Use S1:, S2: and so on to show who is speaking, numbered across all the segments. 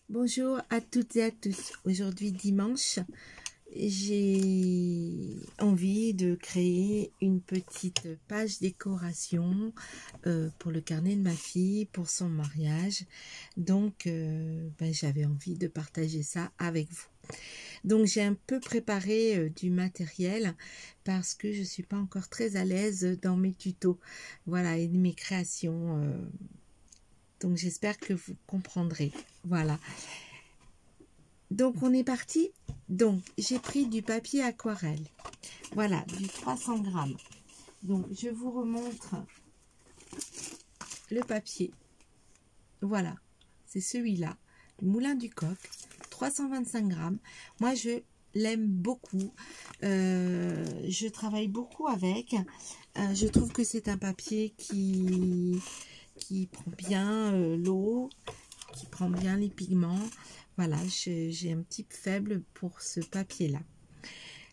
S1: Bonjour à toutes et à tous. Aujourd'hui dimanche, j'ai envie de créer une petite page décoration pour le carnet de ma fille, pour son mariage. Donc, j'avais envie de partager ça avec vous. Donc, j'ai un peu préparé du matériel parce que je suis pas encore très à l'aise dans mes tutos. Voilà, et de mes créations. Donc, j'espère que vous comprendrez. Voilà. Donc, on est parti. Donc, j'ai pris du papier aquarelle. Voilà, du 300 grammes. Donc, je vous remontre le papier. Voilà, c'est celui-là. Le Moulin du Coq, 325 grammes. Moi, je l'aime beaucoup. Je travaille beaucoup avec. Je trouve que c'est un papier qui prend bien l'eau, qui prend bien les pigments. Voilà, j'ai un petit faible pour ce papier-là.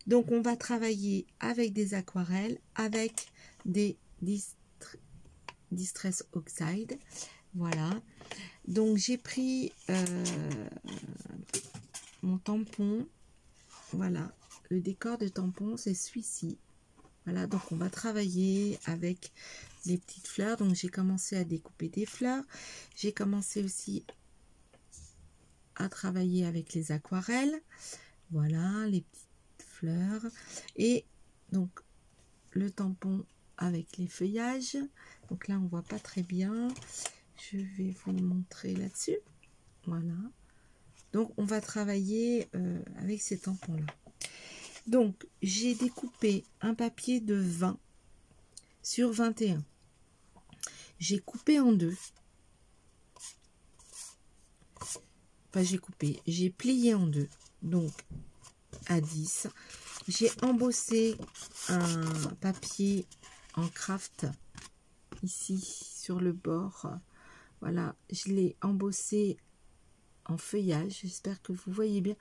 S1: Donc, on va travailler avec des aquarelles, avec des Distress Oxide. Voilà. Donc, j'ai pris mon tampon. Voilà. Le décor de tampon, c'est celui-ci. Voilà. Donc, on va travailler avec des petites fleurs. Donc, j'ai commencé à découper des fleurs. J'ai commencé aussi à travailler avec les aquarelles. Voilà, les petites fleurs. Et donc, le tampon avec les feuillages. Donc là, on voit pas très bien. Je vais vous le montrer là-dessus. Voilà. Donc, on va travailler avec ces tampons-là. Donc, j'ai découpé un papier de 20 sur 21. J'ai coupé en deux. Enfin, j'ai plié en deux. Donc, à 10. J'ai embossé un papier en craft ici sur le bord. Voilà, je l'ai embossé en feuillage. J'espère que vous voyez bien.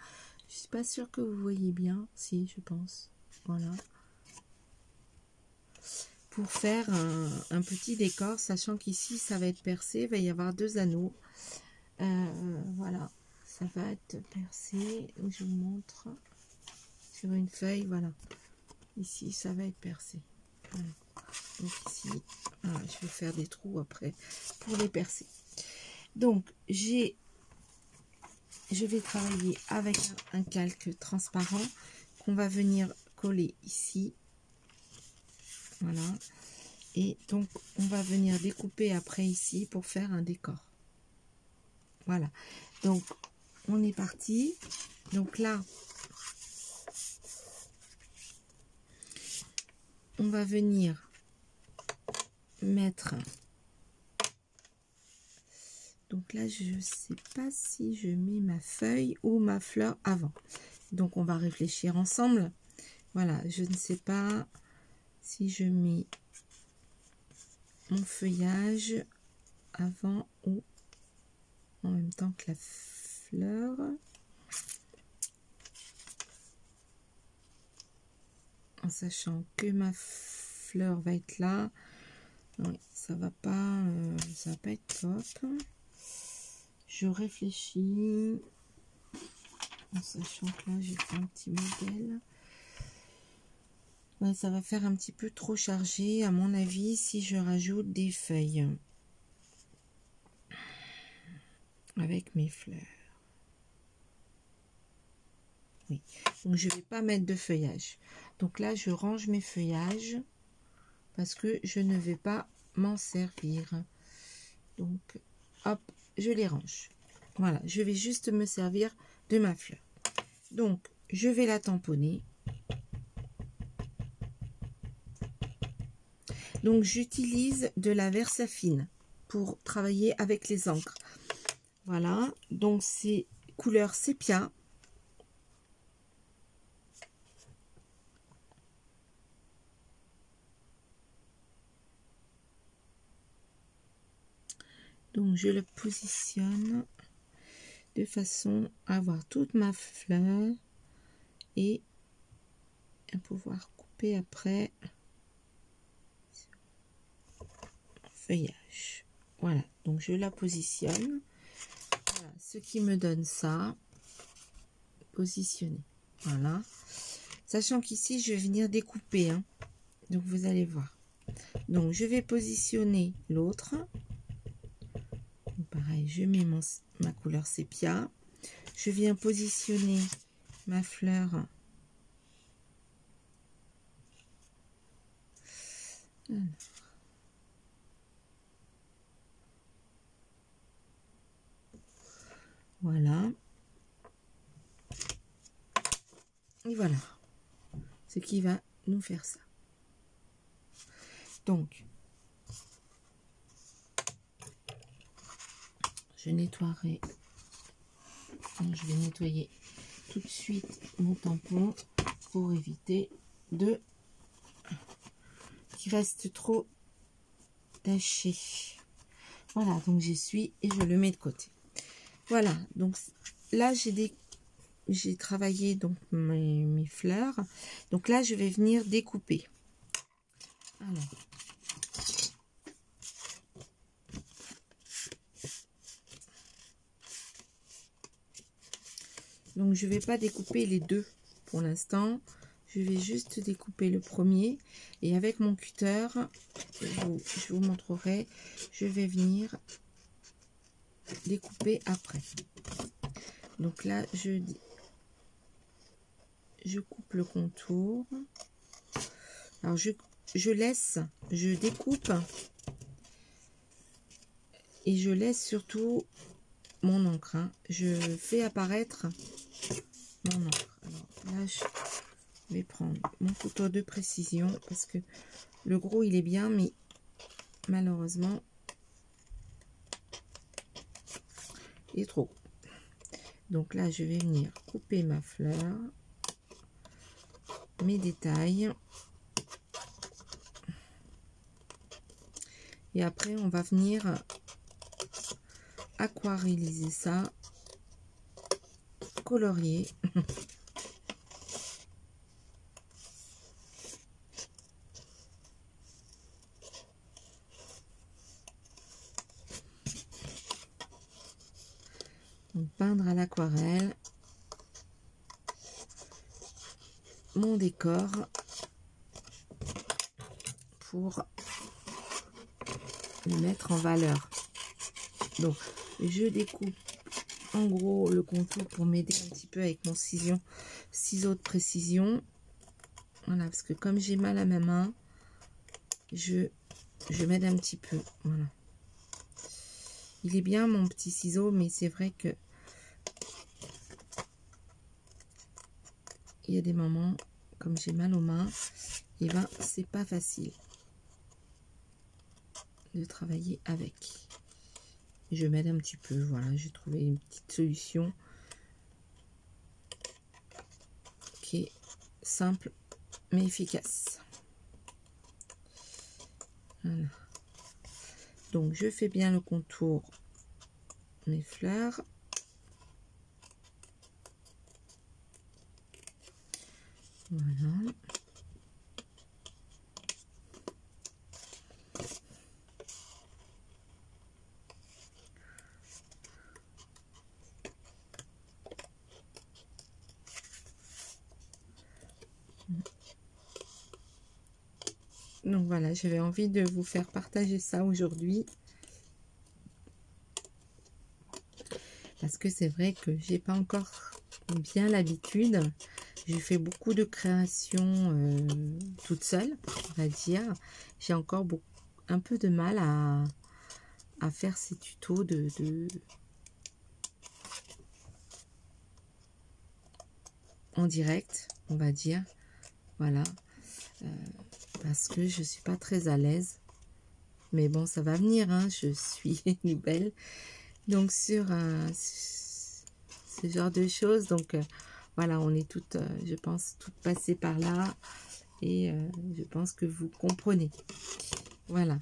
S1: Je suis pas sûre que vous voyez bien. Si, je pense. Voilà. Pour faire un petit décor, sachant qu'ici, ça va être percé. Il va y avoir 2 anneaux. Voilà. Ça va être percé. Je vous montre. Sur une feuille, voilà. Ici, ça va être percé. Voilà. Donc ici, voilà, je vais faire des trous après pour les percer. Donc, je vais travailler avec un calque transparent qu'on va venir coller ici. Voilà. Et donc, on va venir découper après ici pour faire un décor. Voilà. Donc, on est parti. Donc là, on va venir mettre... Donc là, je ne sais pas si je mets ma feuille ou ma fleur avant. Donc, on va réfléchir ensemble. Voilà, je ne sais pas si je mets mon feuillage avant ou en même temps que la fleur. En sachant que ma fleur va être là. Oui, ça va pas être top. Je réfléchis. En sachant que là, j'ai fait un petit modèle. Ouais, ça va faire un petit peu trop chargé, à mon avis, si je rajoute des feuilles avec mes fleurs. Oui, donc je vais pas mettre de feuillage. Donc là, je range mes feuillages parce que je ne vais pas m'en servir. Donc, hop, je les range. Voilà, je vais juste me servir de ma fleur. Donc, je vais la tamponner. Donc, j'utilise de la Versafine pour travailler avec les encres. Voilà, donc c'est couleur sépia. Donc, je le positionne de façon à avoir toute ma fleur et à pouvoir couper après feuillage. Voilà, donc je la positionne. Voilà, ce qui me donne ça. Positionner. Voilà. Sachant qu'ici, je vais venir découper. Hein. Donc, vous allez voir. Donc, je vais positionner l'autre. Pareil, je mets ma couleur sépia. Je viens positionner ma fleur. Alors. Voilà. Et voilà. Ce qui va nous faire ça. Donc, je nettoierai. Je vais nettoyer tout de suite mon tampon pour éviter qu'il reste trop taché. Voilà, donc j'essuie et je le mets de côté. Voilà, donc là j'ai travaillé donc mes fleurs. Donc là je vais venir découper. Alors. Donc je vais pas découper les deux pour l'instant. Je vais juste découper le premier. Et avec mon cutter, je vous montrerai, je vais venir découper après. Donc là, je coupe le contour. Alors je découpe et je laisse surtout mon encre. Hein. Je fais apparaître mon encre. Alors là, je vais prendre mon couteau de précision parce que le gros il est bien, mais malheureusement il est trop gros. Donc là, je vais venir couper ma fleur, mes détails. Et après, on va venir aquarelliser ça, colorier. Donc, peindre à l'aquarelle mon décor pour le mettre en valeur. Donc, je découpe en gros le contour pour m'aider un petit peu avec mon ciseau de précision. Voilà, parce que comme j'ai mal à ma main, je m'aide un petit peu. Voilà. Il est bien mon petit ciseau, mais c'est vrai que il y a des moments, comme j'ai mal aux mains, et ben c'est pas facile de travailler avec. Je m'aide un petit peu, voilà, j'ai trouvé une petite solution qui est simple mais efficace. Voilà. Donc je fais bien le contour mes fleurs. Voilà. Donc voilà, j'avais envie de vous faire partager ça aujourd'hui. Parce que c'est vrai que j'ai pas encore bien l'habitude. J'ai fait beaucoup de créations toute seule, on va dire. J'ai encore un peu de mal à faire ces tutos en direct, on va dire. Voilà. Parce que je suis pas très à l'aise. Mais bon, ça va venir, hein. Je suis nouvelle. Donc sur ce genre de choses, donc voilà, on est toutes, je pense, toutes passées par là, et je pense que vous comprenez. Voilà,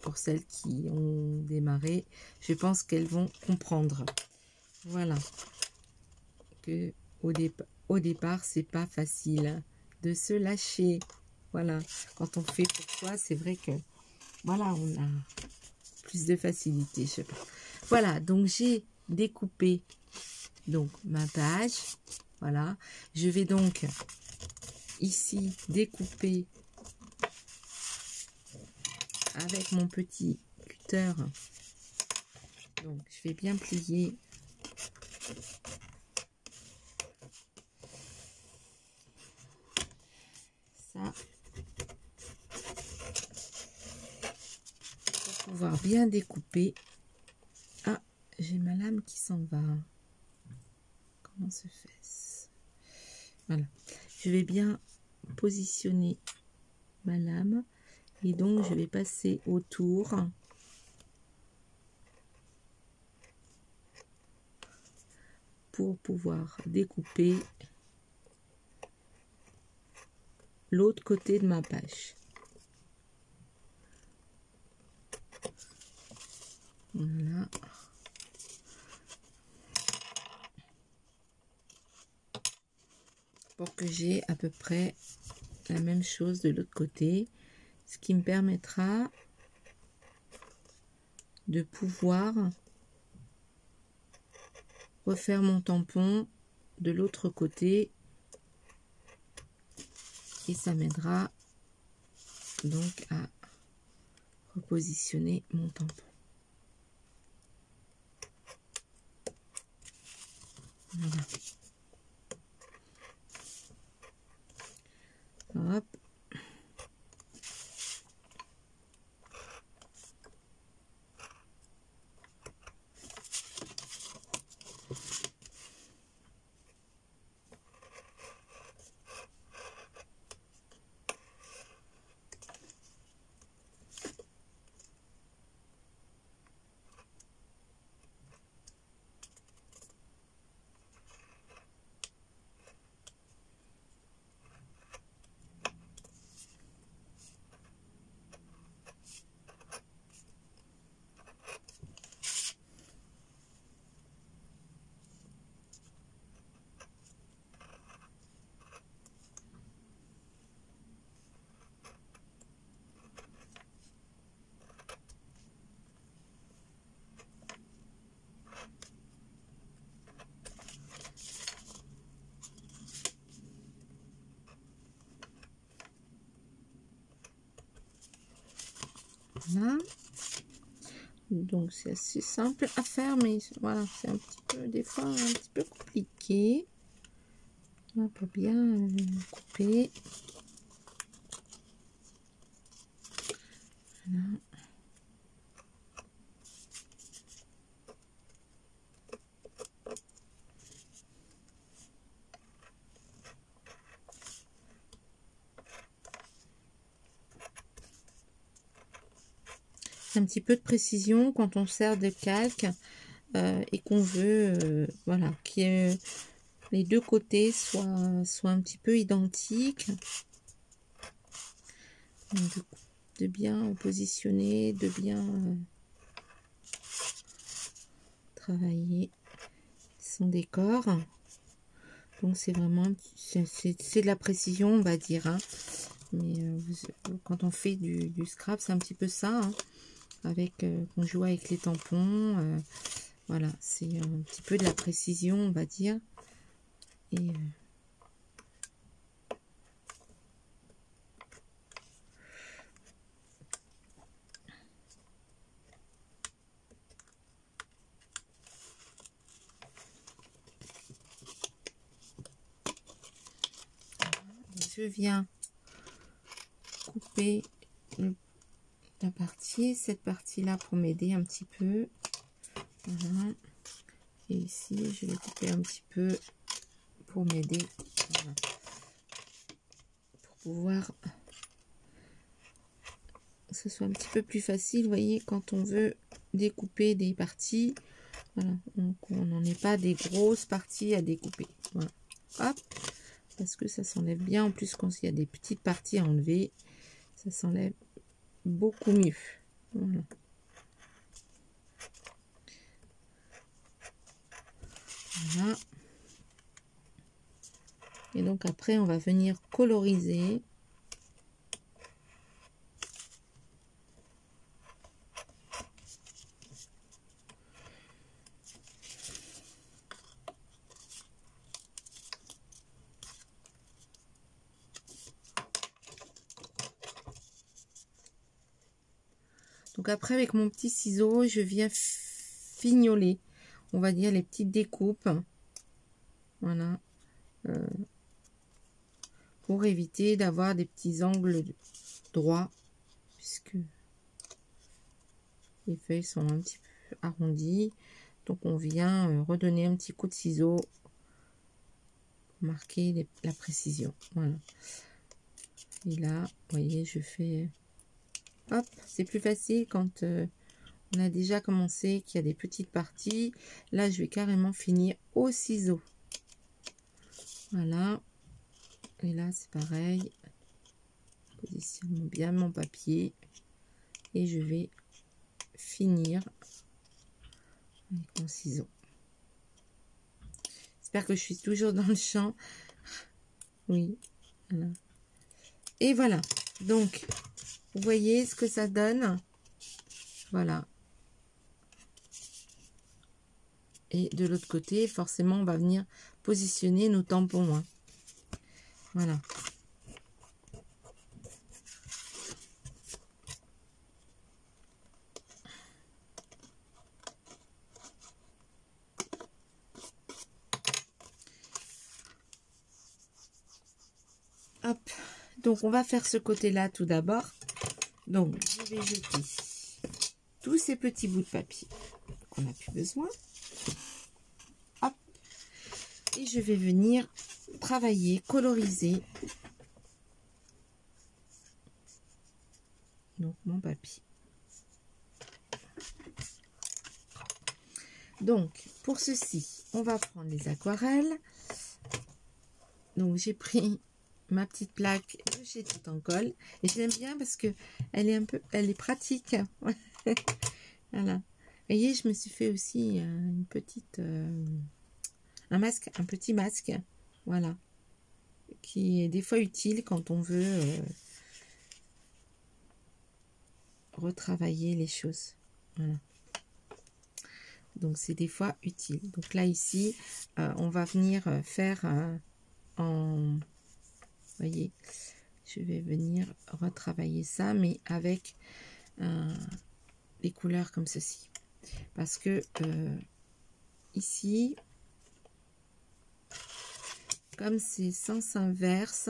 S1: pour celles qui ont démarré, je pense qu'elles vont comprendre. Voilà, que au départ, c'est pas facile de se lâcher. Voilà, quand on fait pour soi, c'est vrai que voilà, on a plus de facilité, je sais pas. Voilà, donc j'ai découper donc ma page. Voilà, je vais donc ici découper avec mon petit cutter. Donc je vais bien plier ça pour pouvoir bien découper. Ah, j'ai ma lame qui s'en va. Comment se fait-ce? Voilà, je vais bien positionner ma lame et donc je vais passer autour pour pouvoir découper l'autre côté de ma page. Voilà. Pour que j'ai à peu près la même chose de l'autre côté, ce qui me permettra de pouvoir refaire mon tampon de l'autre côté et ça m'aidera donc à repositionner mon tampon. Voilà. Hop. Voilà. Donc c'est assez simple à faire, mais voilà, c'est un petit peu des fois un petit peu compliqué. On peut bien couper. Voilà. Un petit peu de précision quand on sert de calque et qu'on veut voilà, que les deux côtés soient un petit peu identiques. Donc, de bien positionner, de bien travailler son décor. Donc c'est vraiment c'est de la précision, on va dire, hein. Mais quand on fait du scrap, c'est un petit peu ça, hein. Avec on joue avec les tampons, voilà, c'est un petit peu de la précision, on va dire. Et je viens couper cette partie là pour m'aider un petit peu. Voilà. Et ici je vais couper un petit peu pour m'aider, voilà. Pour pouvoir que ce soit un petit peu plus facile, vous voyez, quand on veut découper des parties, voilà, donc on n'en est pas des grosses parties à découper, voilà. Hop, parce que ça s'enlève bien, en plus quand il y a des petites parties à enlever, ça s'enlève beaucoup mieux, voilà. Voilà. Et donc après on va venir coloriser. Donc après, avec mon petit ciseau, je viens fignoler, on va dire, les petites découpes. Voilà. Pour éviter d'avoir des petits angles droits, puisque les feuilles sont un petit peu arrondies. Donc on vient redonner un petit coup de ciseau pour marquer la précision. Voilà. Et là, vous voyez, je fais... Hop, c'est plus facile quand on a déjà commencé, qu'il y a des petites parties. Là, je vais carrément finir au ciseau. Voilà. Et là, c'est pareil. Je positionne bien mon papier. Et je vais finir avec mon ciseau. J'espère que je suis toujours dans le champ. Oui. Voilà. Et voilà. Donc, vous voyez ce que ça donne. Voilà. Et de l'autre côté, forcément, on va venir positionner nos tampons. Hein. Voilà. Hop. Donc, on va faire ce côté-là tout d'abord. Donc, je vais jeter tous ces petits bouts de papier qu'on n'a plus besoin. Hop. Et je vais venir travailler, coloriser donc mon papier. Donc, pour ceci, on va prendre les aquarelles. Donc, j'ai pris ma petite plaque de chez Tout en Colle. Et j'aime bien parce que elle est pratique. Voilà. Vous voyez, je me suis fait aussi une petite, un petit masque. Voilà. Qui est des fois utile quand on veut retravailler les choses. Voilà. Donc, c'est des fois utile. Donc là, ici, on va venir faire en... Vous voyez, je vais venir retravailler ça, mais avec des couleurs comme ceci. Parce que ici, comme c'est sens inverse,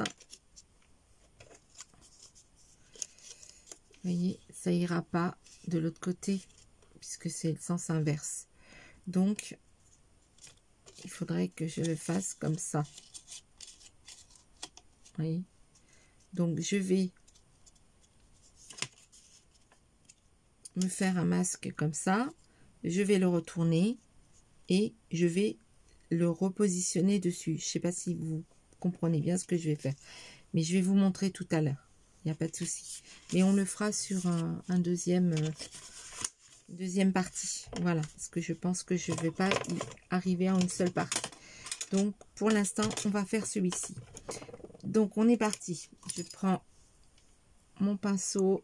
S1: vous voyez, ça ira pas de l'autre côté, puisque c'est le sens inverse. Donc, il faudrait que je le fasse comme ça. Vous voyez? Donc, je vais me faire un masque comme ça. Je vais le retourner et je vais le repositionner dessus. Je ne sais pas si vous comprenez bien ce que je vais faire. Mais je vais vous montrer tout à l'heure. Il n'y a pas de souci. Mais on le fera sur un deuxième partie. Voilà. Parce que je pense que je ne vais pas y arriver en une seule partie. Donc, pour l'instant, on va faire celui-ci. Donc, on est parti. Je prends mon pinceau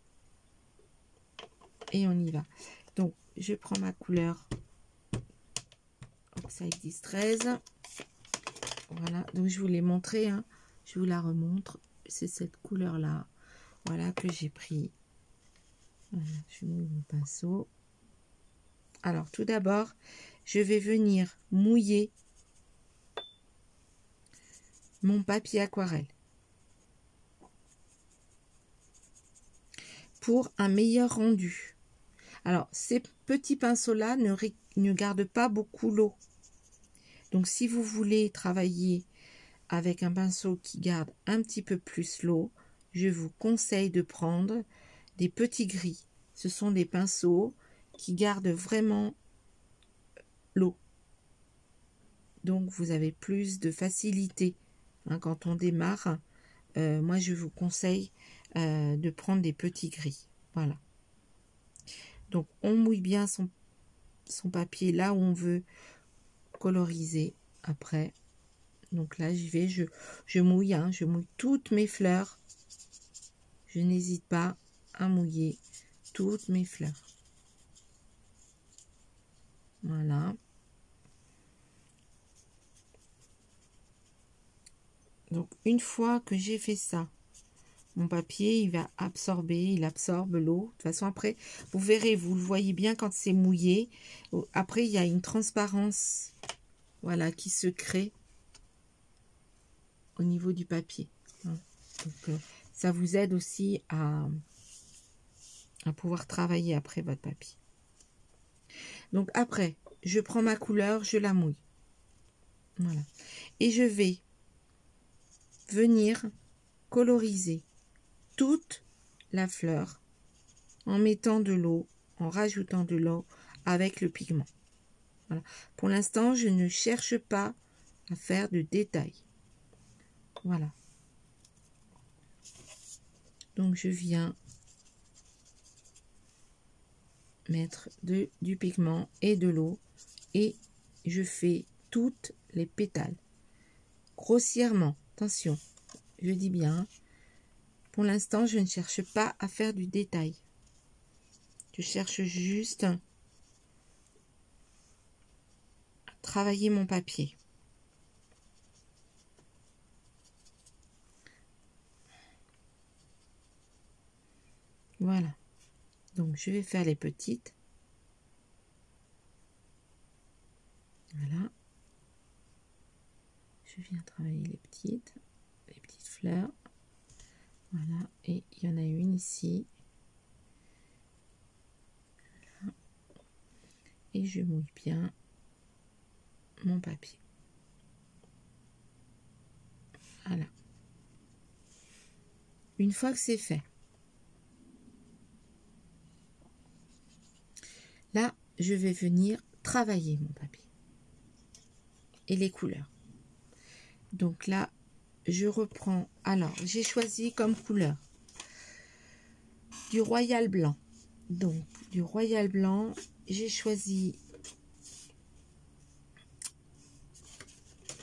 S1: et on y va. Donc, je prends ma couleur Oxide Distress. Voilà. Donc, je vous l'ai montré. Hein. Je vous la remontre. C'est cette couleur-là. Voilà que j'ai pris. Voilà, je mouille mon pinceau. Alors, tout d'abord, je vais venir mouiller mon papier aquarelle pour un meilleur rendu. Alors, ces petits pinceaux-là ne gardent pas beaucoup l'eau. Donc, si vous voulez travailler avec un pinceau qui garde un petit peu plus l'eau, je vous conseille de prendre des petits gris. Ce sont des pinceaux qui gardent vraiment l'eau. Donc, vous avez plus de facilité. Hein, quand on démarre, moi, je vous conseille de prendre des petits gris. Voilà. Donc, on mouille bien son papier là où on veut coloriser après. Donc là, j'y vais, je mouille, hein, je mouille toutes mes fleurs. Je n'hésite pas à mouiller toutes mes fleurs. Voilà. Donc, une fois que j'ai fait ça, mon papier, il va absorber, il absorbe l'eau. De toute façon, après, vous verrez, vous le voyez bien quand c'est mouillé. Après, il y a une transparence, voilà, qui se crée au niveau du papier. Donc, ça vous aide aussi à pouvoir travailler après votre papier. Donc après, je prends ma couleur, je la mouille. Voilà. Et je vais venir coloriser toute la fleur en mettant de l'eau, en rajoutant de l'eau avec le pigment. Voilà. Pour l'instant, je ne cherche pas à faire de détails. Voilà. Donc je viens mettre du pigment et de l'eau et je fais toutes les pétales grossièrement. Attention, je dis bien, pour l'instant je ne cherche pas à faire du détail, je cherche juste à travailler mon papier. Voilà, donc je vais faire les petites. Voilà, je viens travailler les petites fleurs. Voilà, et il y en a une ici. Voilà. Et je mouille bien mon papier. Voilà. Une fois que c'est fait, là, je vais venir travailler mon papier et les couleurs. Donc là, je reprends. Alors, j'ai choisi comme couleur du royal blanc. Donc, du royal blanc, j'ai choisi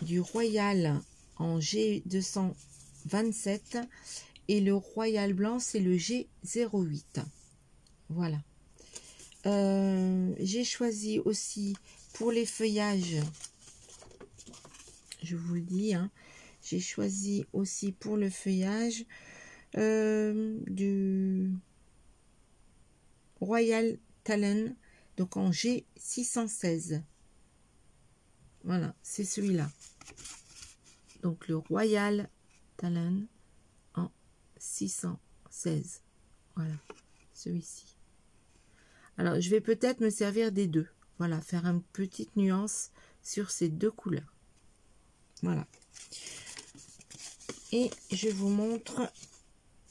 S1: du royal en G227 et le royal blanc, c'est le G08. Voilà. J'ai choisi aussi pour les feuillages, je vous le dis, hein, j'ai choisi aussi pour le feuillage du Royal Talon, donc en G616. Voilà, c'est celui-là. Donc le Royal Talon en 616. Voilà, celui-ci. Alors, je vais peut-être me servir des deux. Voilà, faire une petite nuance sur ces deux couleurs. Voilà. Et je vous montre,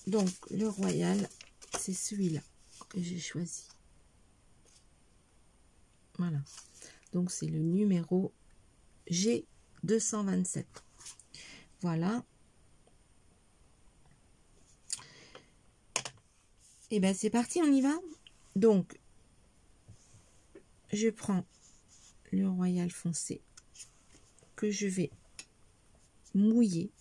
S1: donc, le Royal, c'est celui-là que j'ai choisi. Voilà. Donc, c'est le numéro G227. Voilà. Et bien, c'est parti, on y va. Donc, je prends le Royal foncé que je vais mouiller.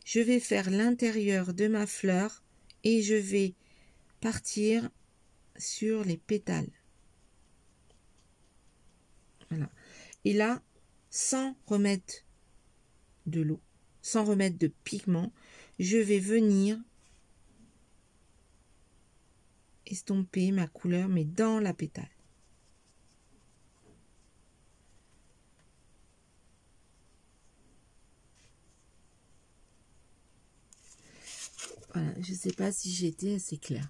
S1: Je vais faire l'intérieur de ma fleur et je vais partir sur les pétales. Voilà. Et là, sans remettre de l'eau, sans remettre de pigment, je vais venir estomper ma couleur, mais dans la pétale. Voilà, je ne sais pas si j'ai été assez claire.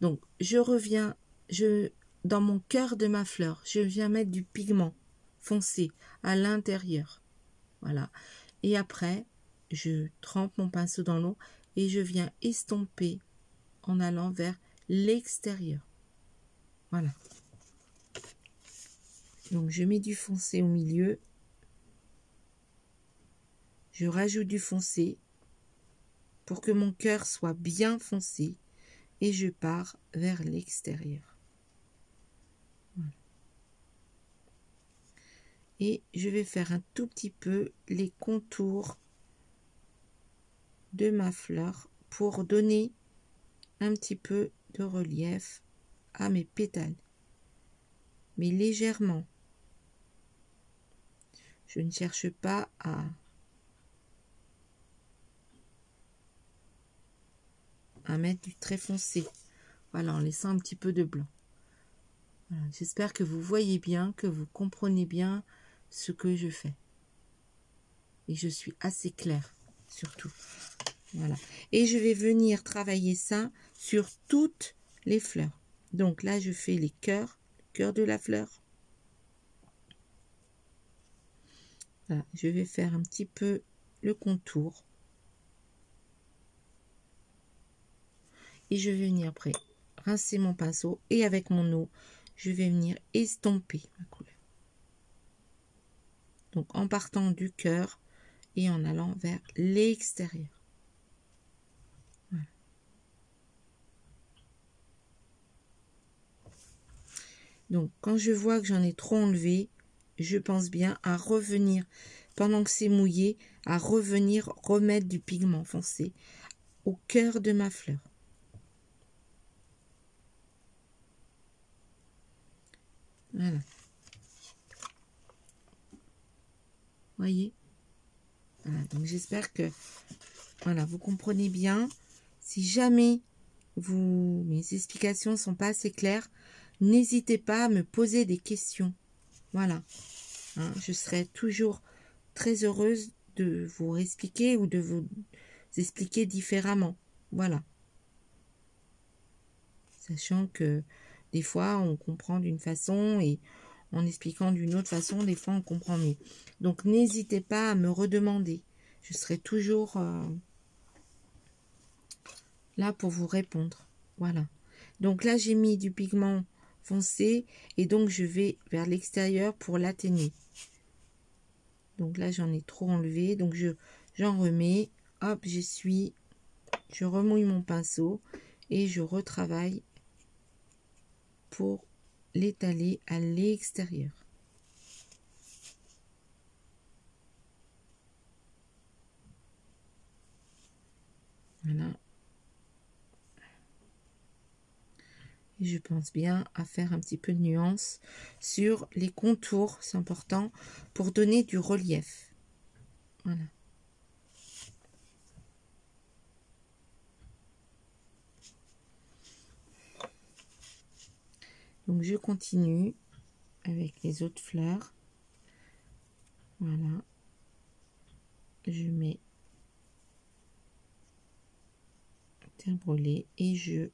S1: Donc, je reviens, dans mon cœur de ma fleur, je viens mettre du pigment foncé à l'intérieur. Voilà. Et après, je trempe mon pinceau dans l'eau et je viens estomper en allant vers l'extérieur. Voilà. Donc, je mets du foncé au milieu. Je rajoute du foncé pour que mon cœur soit bien foncé et je pars vers l'extérieur. Voilà. Et je vais faire un tout petit peu les contours de ma fleur pour donner un petit peu de relief à mes pétales, mais légèrement. Je ne cherche pas à à mettre du très foncé. Voilà, en laissant un petit peu de blanc. Voilà, j'espère que vous voyez bien, que vous comprenez bien ce que je fais. Et je suis assez claire, surtout. Voilà. Et je vais venir travailler ça sur toutes les fleurs. Donc là, je fais les cœurs, le cœur de la fleur. Voilà, je vais faire un petit peu le contour. Et je vais venir après rincer mon pinceau et avec mon eau, je vais venir estomper ma couleur. Donc en partant du cœur et en allant vers l'extérieur. Voilà. Donc quand je vois que j'en ai trop enlevé, je pense bien à revenir, pendant que c'est mouillé, à revenir remettre du pigment foncé au cœur de ma fleur. Voilà. Voyez? Voilà, donc j'espère que voilà, vous comprenez bien. Si jamais mes explications ne sont pas assez claires, n'hésitez pas à me poser des questions. Voilà. Hein, je serai toujours très heureuse de vous expliquer ou de vous expliquer différemment. Voilà. Sachant que des fois, on comprend d'une façon et en expliquant d'une autre façon, des fois, on comprend mieux. Donc, n'hésitez pas à me redemander. Je serai toujours là pour vous répondre. Voilà. Donc là, j'ai mis du pigment foncé et donc je vais vers l'extérieur pour l'atténuer. Donc là, j'en ai trop enlevé. Donc j'en remets. Hop, j'essuie. Je remouille mon pinceau et je retravaille pour l'étaler à l'extérieur. Voilà. Et je pense bien à faire un petit peu de nuance sur les contours, c'est important, pour donner du relief. Voilà. Donc je continue avec les autres fleurs. Voilà. Je mets terre brûlée et je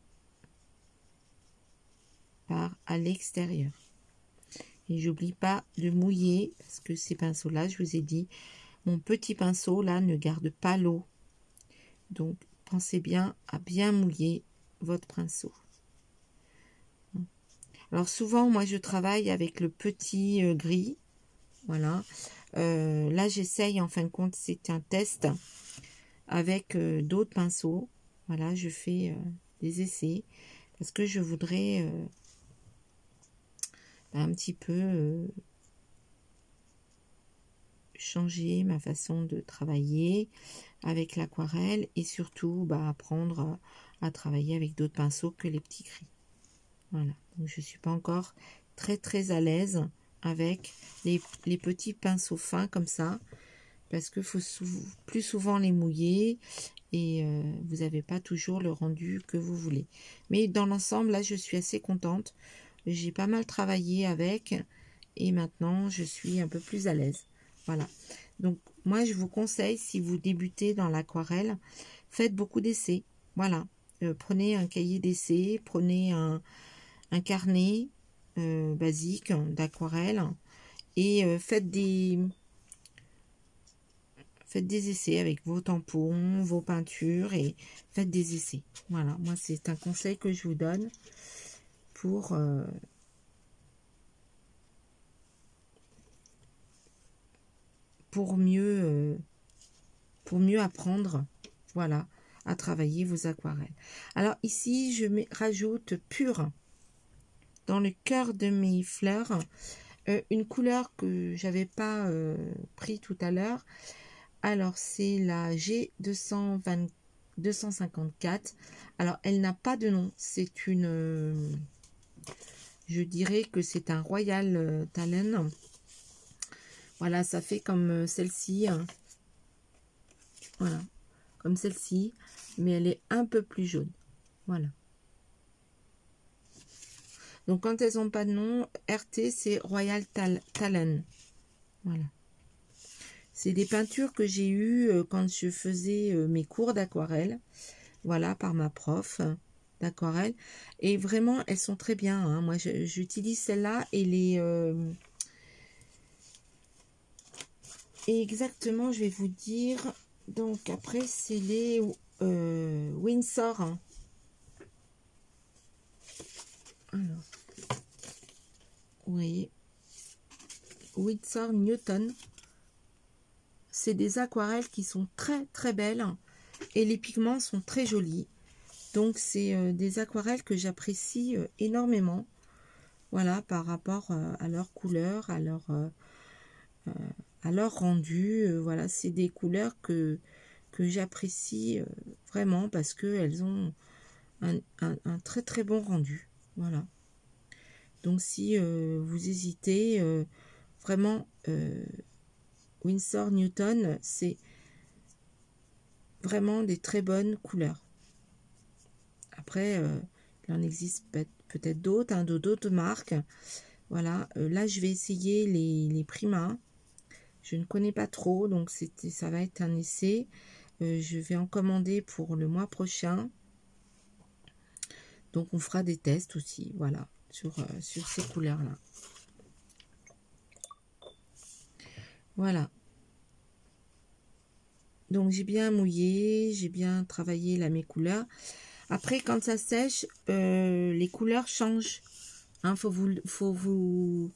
S1: pars à l'extérieur. Et j'oublie pas de mouiller parce que ces pinceaux là, je vous ai dit, mon petit pinceau là ne garde pas l'eau. Donc pensez bien à bien mouiller votre pinceau. Alors souvent moi je travaille avec le petit gris. Voilà. Là j'essaye, en fin de compte c'est un test avec d'autres pinceaux. Voilà, je fais des essais parce que je voudrais un petit peu changer ma façon de travailler avec l'aquarelle et surtout apprendre à travailler avec d'autres pinceaux que les petits gris. Voilà, donc je suis pas encore très à l'aise avec les petits pinceaux fins comme ça parce que faut plus souvent les mouiller et vous n'avez pas toujours le rendu que vous voulez. Mais dans l'ensemble, là, je suis assez contente. J'ai pas mal travaillé avec et maintenant, je suis un peu plus à l'aise. Voilà. Donc, moi, je vous conseille, si vous débutez dans l'aquarelle, faites beaucoup d'essais. Voilà. Prenez un cahier d'essais, prenez un carnet basique d'aquarelle et faites des essais avec vos tampons, vos peintures et faites des essais. Voilà, moi c'est un conseil que je vous donne pour mieux apprendre, voilà, à travailler vos aquarelles. Alors ici je rajoute pur dans le cœur de mes fleurs une couleur que j'avais pas pris tout à l'heure. Alors, c'est la G254. Alors, elle n'a pas de nom. C'est une... je dirais que c'est un Royal Talent. Voilà, ça fait comme celle-ci. Voilà, comme celle-ci. Mais elle est un peu plus jaune. Voilà. Donc, quand elles n'ont pas de nom, RT, c'est Royal Talon. Voilà. C'est des peintures que j'ai eues quand je faisais mes cours d'aquarelle. Voilà, par ma prof d'aquarelle. Et vraiment, elles sont très bien. Hein. Moi, j'utilise celle-là et les... Et exactement, je vais vous dire... Donc, après, c'est les Winsor. Hein. Alors, vous voyez, Winsor Newton. C'est des aquarelles qui sont très très belles et les pigments sont très jolis. Donc c'est des aquarelles que j'apprécie énormément. Voilà, par rapport à leur couleur, à leur rendu. Voilà, c'est des couleurs que j'apprécie vraiment parce qu'elles ont un très très bon rendu. Voilà. Donc si vous hésitez, vraiment... Winsor Newton, c'est vraiment des très bonnes couleurs. Après, il en existe peut-être d'autres, hein, d'autres marques. Voilà, là je vais essayer les Prima. Je ne connais pas trop, donc ça va être un essai. Je vais en commander pour le mois prochain. Donc on fera des tests aussi, voilà, sur ces couleurs-là. Voilà. Donc j'ai bien mouillé, j'ai bien travaillé mes couleurs. Après, quand ça sèche, les couleurs changent. Hein, faut vous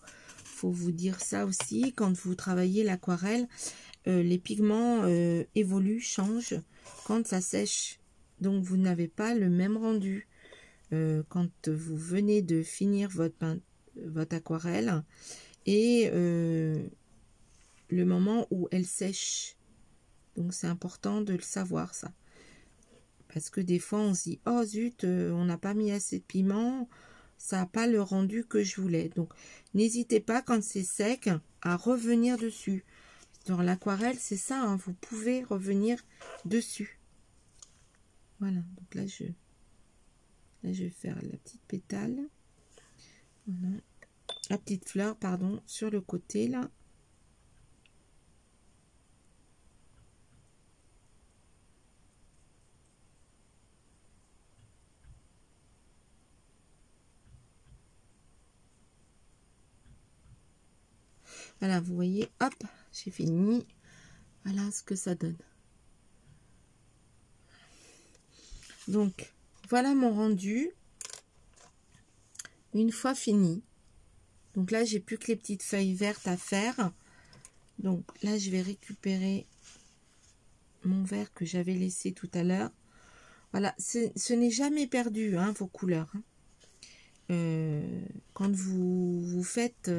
S1: dire ça aussi. Quand vous travaillez l'aquarelle, les pigments évoluent, changent quand ça sèche. Donc vous n'avez pas le même rendu. Quand vous venez de finir votre aquarelle et le moment où elle sèche. Donc c'est important de le savoir ça. Parce que des fois on se dit, oh zut, on n'a pas mis assez de piment, ça n'a pas le rendu que je voulais. Donc n'hésitez pas quand c'est sec à revenir dessus. Dans l'aquarelle c'est ça, hein, vous pouvez revenir dessus. Voilà, donc là je vais faire la petite pétale. Voilà. La petite fleur, pardon, sur le côté là. Voilà, vous voyez, hop, j'ai fini. Voilà ce que ça donne. Donc, voilà mon rendu. Une fois fini. Donc là, j'ai plus que les petites feuilles vertes à faire. Donc là, je vais récupérer mon verre que j'avais laissé tout à l'heure. Voilà, ce n'est jamais perdu, hein, vos couleurs. Hein. Quand vous faites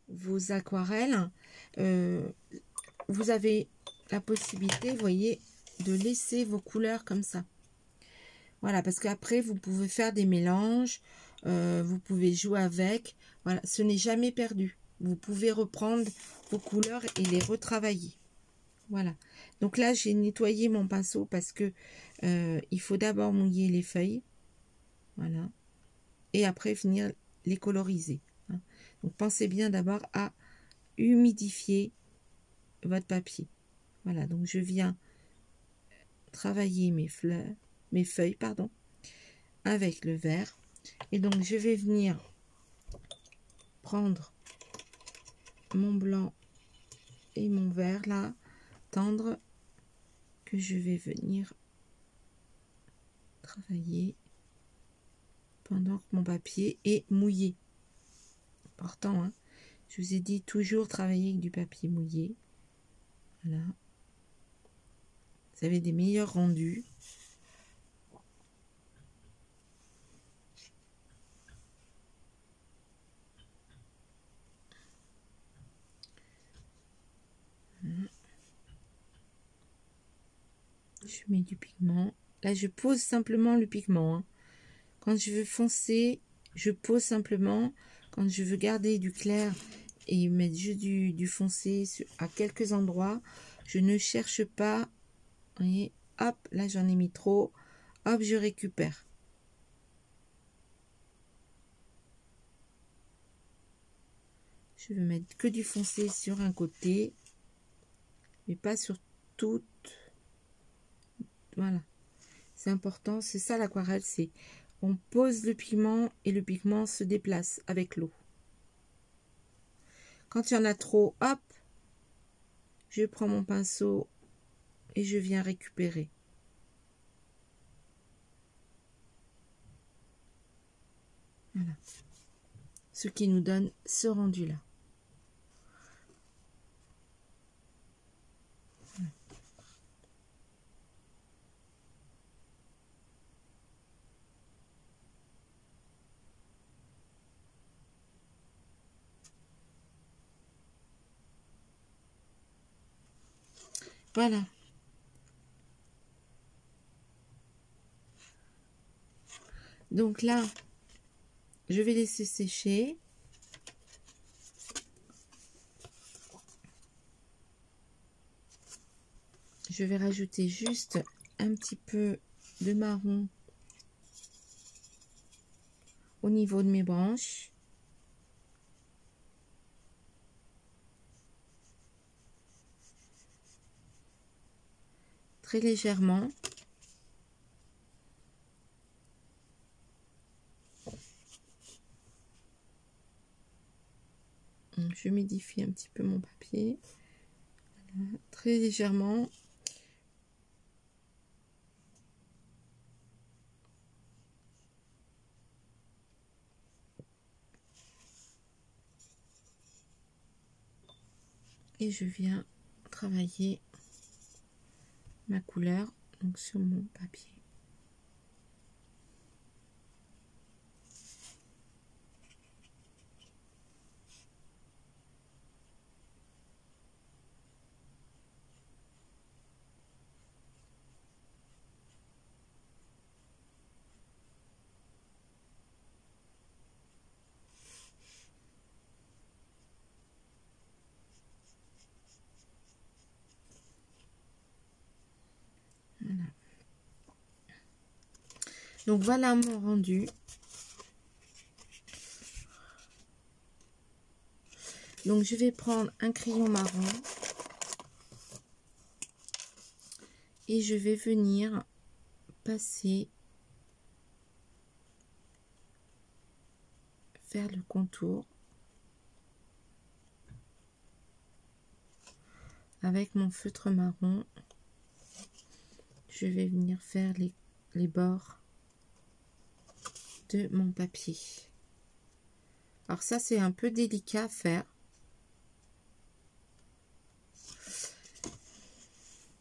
S1: vos aquarelles, vous avez la possibilité, vous voyez, de laisser vos couleurs comme ça. Voilà, parce qu'après, vous pouvez faire des mélanges, vous pouvez jouer avec. Voilà, ce n'est jamais perdu. Vous pouvez reprendre vos couleurs et les retravailler. Voilà. Donc là, j'ai nettoyé mon pinceau parce que il faut d'abord mouiller les feuilles. Voilà. Et après, venir les coloriser. Hein. Donc, pensez bien d'abord à humidifier votre papier. Voilà. Donc, je viens travailler mes feuilles, pardon, avec le vert. Et donc, je vais venir prendre mon blanc et mon vert là, tendre, que je vais venir travailler pendant que mon papier est mouillé. Important, hein. Je vous ai dit toujours travailler avec du papier mouillé. Voilà. Vous avez des meilleurs rendus. Je mets du pigment. Là, je pose simplement le pigment. Hein. Quand je veux foncer, je pose simplement. Quand je veux garder du clair et mettre juste du foncé à quelques endroits, je ne cherche pas. Vous voyez, hop, là j'en ai mis trop. hop, je récupère. Je vais mettre que du foncé sur un côté, mais pas sur toute. Voilà, c'est important, c'est ça l'aquarelle, c'est on pose le pigment et le pigment se déplace avec l'eau. Quand il y en a trop, hop, je prends mon pinceau et je viens récupérer. Voilà. Ce qui nous donne ce rendu-là. Voilà. Donc là, je vais laisser sécher. Je vais rajouter juste un petit peu de marron au niveau de mes branches. Très légèrement. Je humidifie un petit peu mon papier. Voilà, très légèrement. Et je viens travailler ma couleur donc sur mon papier. Voilà. Donc voilà mon rendu. Donc je vais prendre un crayon marron et je vais venir passer faire le contour avec mon feutre marron. Je vais venir faire les bords de mon papier. Alors ça c'est un peu délicat à faire.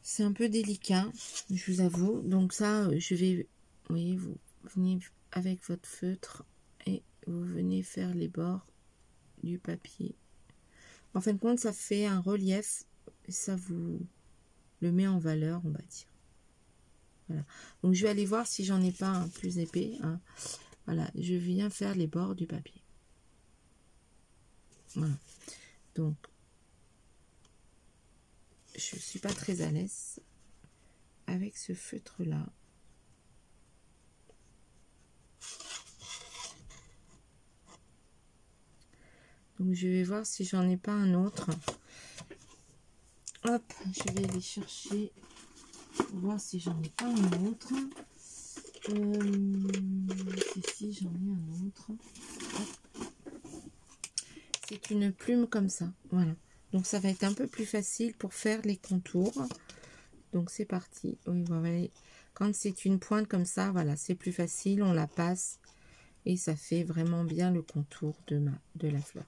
S1: C'est un peu délicat, je vous avoue. Donc ça, je vais, vous voyez, vous venez avec votre feutre et vous venez faire les bords du papier. En fin de compte, ça fait un relief. Ça vous le met en valeur, on va dire. Voilà. Donc je vais aller voir si j'en ai pas un plus épais. Hein. Voilà, je viens faire les bords du papier. Voilà. Donc, je suis pas très à l'aise avec ce feutre là. Donc je vais voir si j'en ai pas un autre. Hop, je vais aller chercher pour voir si j'en ai pas un autre. Si j'en ai un autre. C'est une plume comme ça. Voilà. Donc ça va être un peu plus facile pour faire les contours. Donc c'est parti. Oui, voilà. Quand c'est une pointe comme ça, voilà, c'est plus facile. On la passe et ça fait vraiment bien le contour de la fleur.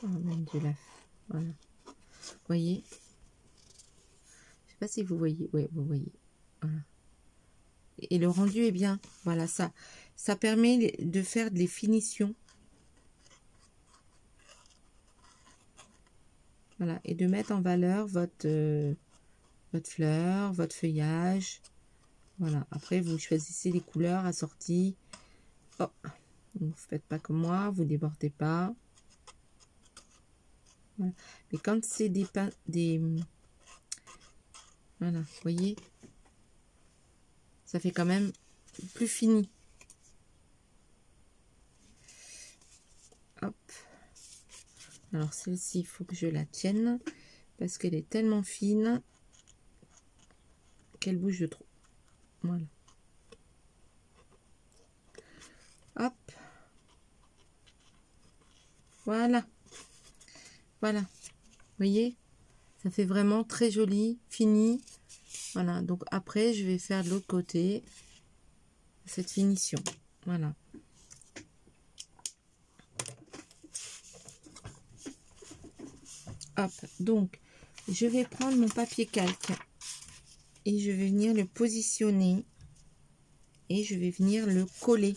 S1: Oh, même de la... Voilà. Vous voyez? Je sais pas si vous voyez. Oui, vous voyez. Voilà. Et le rendu est bien. Voilà, ça permet de faire des finitions. Voilà, et de mettre en valeur votre fleur, votre feuillage. Voilà, après vous choisissez les couleurs assorties. Oh, vous ne faites pas comme moi, vous débordez pas. Voilà. Mais quand c'est des Voilà, vous voyez, ça fait quand même plus fini. Hop. Alors celle-ci, il faut que je la tienne parce qu'elle est tellement fine qu'elle bouge de trop. Voilà. Hop. Voilà. Voilà. Vous voyez, ça fait vraiment très joli, fini. Voilà. Donc après, je vais faire de l'autre côté cette finition. Voilà. Hop. Donc, je vais prendre mon papier calque et je vais venir le positionner et je vais venir le coller.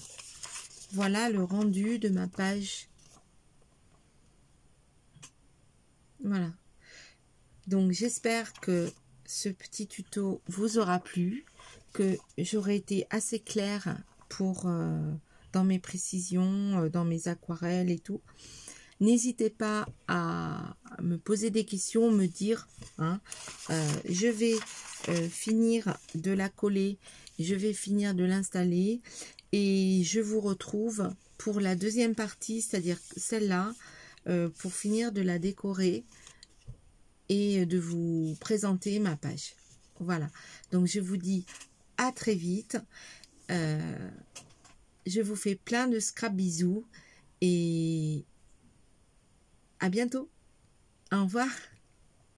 S1: Voilà le rendu de ma page. Voilà. Donc j'espère que ce petit tuto vous aura plu, que j'aurai été assez claire pour dans mes précisions, dans mes aquarelles et tout. N'hésitez pas à me poser des questions, me dire, hein, je vais finir de la coller, je vais finir de l'installer et je vous retrouve pour la deuxième partie, c'est-à-dire celle-là, pour finir de la décorer et de vous présenter ma page. Voilà, donc je vous dis à très vite. Je vous fais plein de scrap bisous et à bientôt. Au revoir.